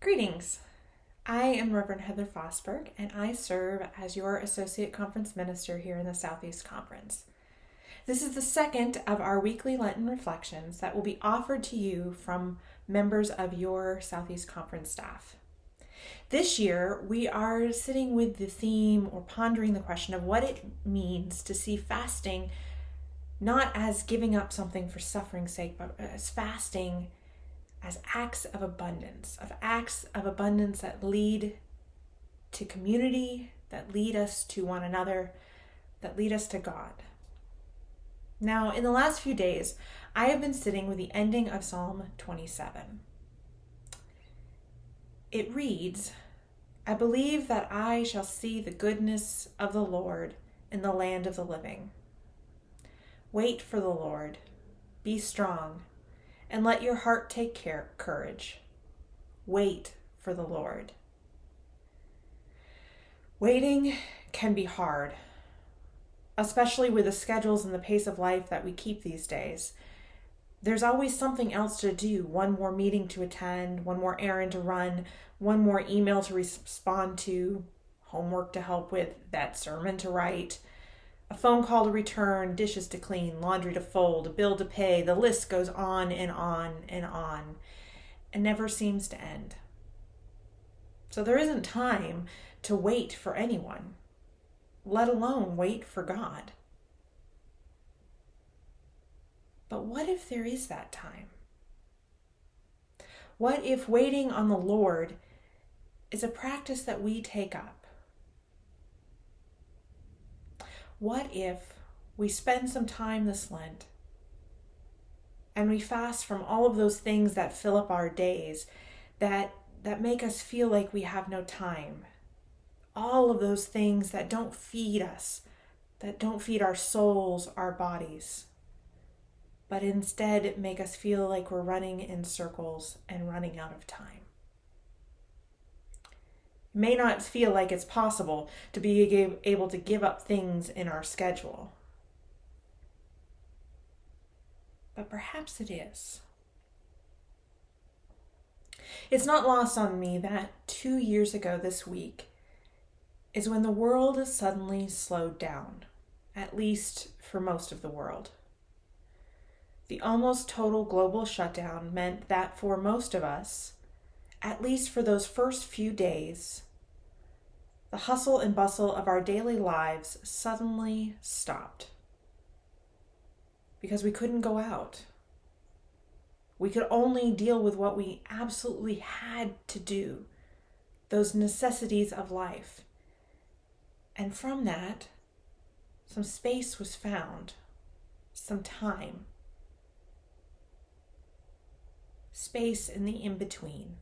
Greetings. I am Reverend Heather Fosburgh, and I serve as your Associate Conference Minister here in the Southeast Conference. This is the second of our weekly Lenten reflections that will be offered to you from members of your Southeast Conference staff. This year, we are sitting with the theme or pondering the question of what it means to see fasting not as giving up something for suffering's sake, but as fasting as acts of abundance that lead to community, that lead us to one another, that lead us to God. Now, in the last few days, I have been sitting with the ending of Psalm 27. It reads, "I believe that I shall see the goodness of the Lord in the land of the living. Wait for the Lord, be strong, and let your heart take courage. Wait for the Lord." Waiting can be hard, especially with the schedules and the pace of life that we keep these days. There's always something else to do, one more meeting to attend, one more errand to run, one more email to respond to, homework to help with, that sermon to write, a phone call to return, dishes to clean, laundry to fold, a bill to pay. The list goes on and on and on, and never seems to end. So there isn't time to wait for anyone, let alone wait for God. But what if there is that time? What if waiting on the Lord is a practice that we take up? What if we spend some time this Lent and we fast from all of those things that fill up our days, that make us feel like we have no time? All of those things that don't feed us, that don't feed our souls, our bodies, but instead make us feel like we're running in circles and running out of time. It may not feel like it's possible to be able to give up things in our schedule, but perhaps it is. It's not lost on me that 2 years ago this week is when the world suddenly slowed down, at least for most of the world. The almost total global shutdown meant that for most of us, at least for those first few days, the hustle and bustle of our daily lives suddenly stopped because we couldn't go out. We could only deal with what we absolutely had to do, those necessities of life. And from that, some space was found, some time, space in the in-between.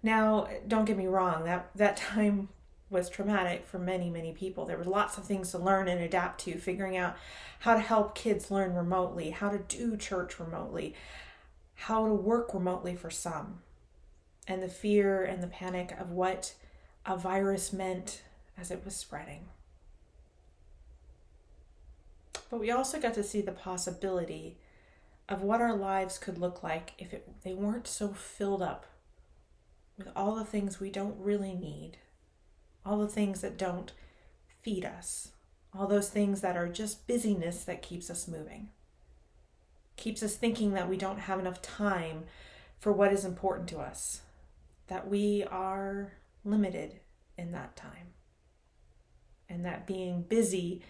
Now, don't get me wrong, that time was traumatic for many, many people. There were lots of things to learn and adapt to, figuring out how to help kids learn remotely, how to do church remotely, how to work remotely for some, and the fear and the panic of what a virus meant as it was spreading. But we also got to see the possibility of what our lives could look like if they weren't so filled up with all the things we don't really need, all the things that don't feed us, all those things that are just busyness that keeps us moving, keeps us thinking that we don't have enough time for what is important to us, that we are limited in that time, and that being busy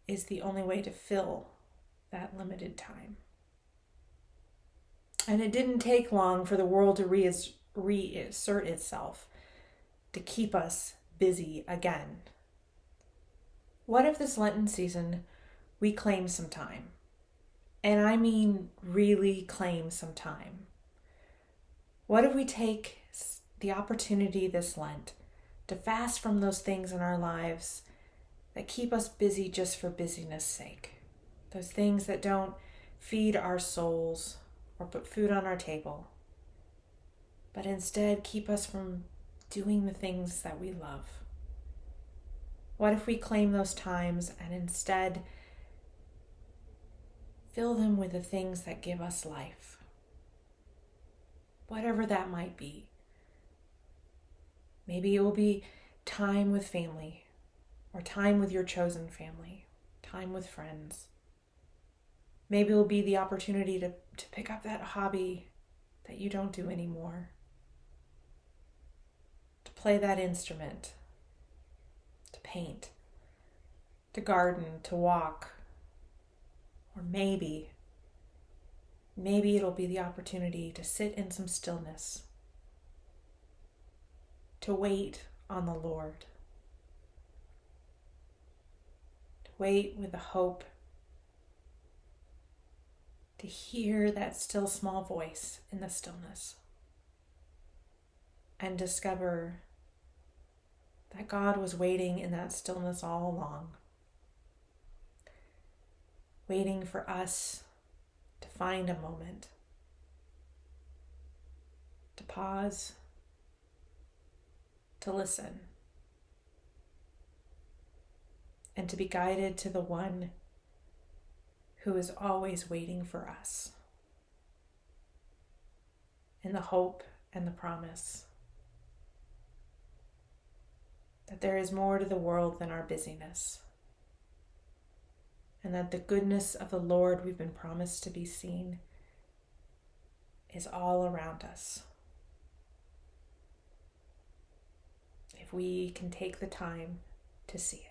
is the only way to fill that limited time. And it didn't take long for the world to reassert itself, to keep us busy again. What if this Lenten season we claim some time? And I mean really claim some time. What if we take the opportunity this Lent to fast from those things in our lives that keep us busy just for busyness' sake? Those things that don't feed our souls or put food on our table, but instead keep us from doing the things that we love. What if we claim those times and instead fill them with the things that give us life? whatever that might be. Maybe it will be time with family, or time with your chosen family, time with friends. Maybe it will be the opportunity to pick up that hobby that you don't do anymore, to play that instrument, to paint, to garden, to walk. Or maybe it'll be the opportunity to sit in some stillness, to wait on the Lord, to wait with the hope, to hear that still small voice in the stillness, and discover that God was waiting in that stillness all along, waiting for us to find a moment, to pause, to listen, and to be guided to the one who is always waiting for us, in the hope and the promise that there is more to the world than our busyness, and that the goodness of the Lord we've been promised to be seen is all around us, if we can take the time to see it.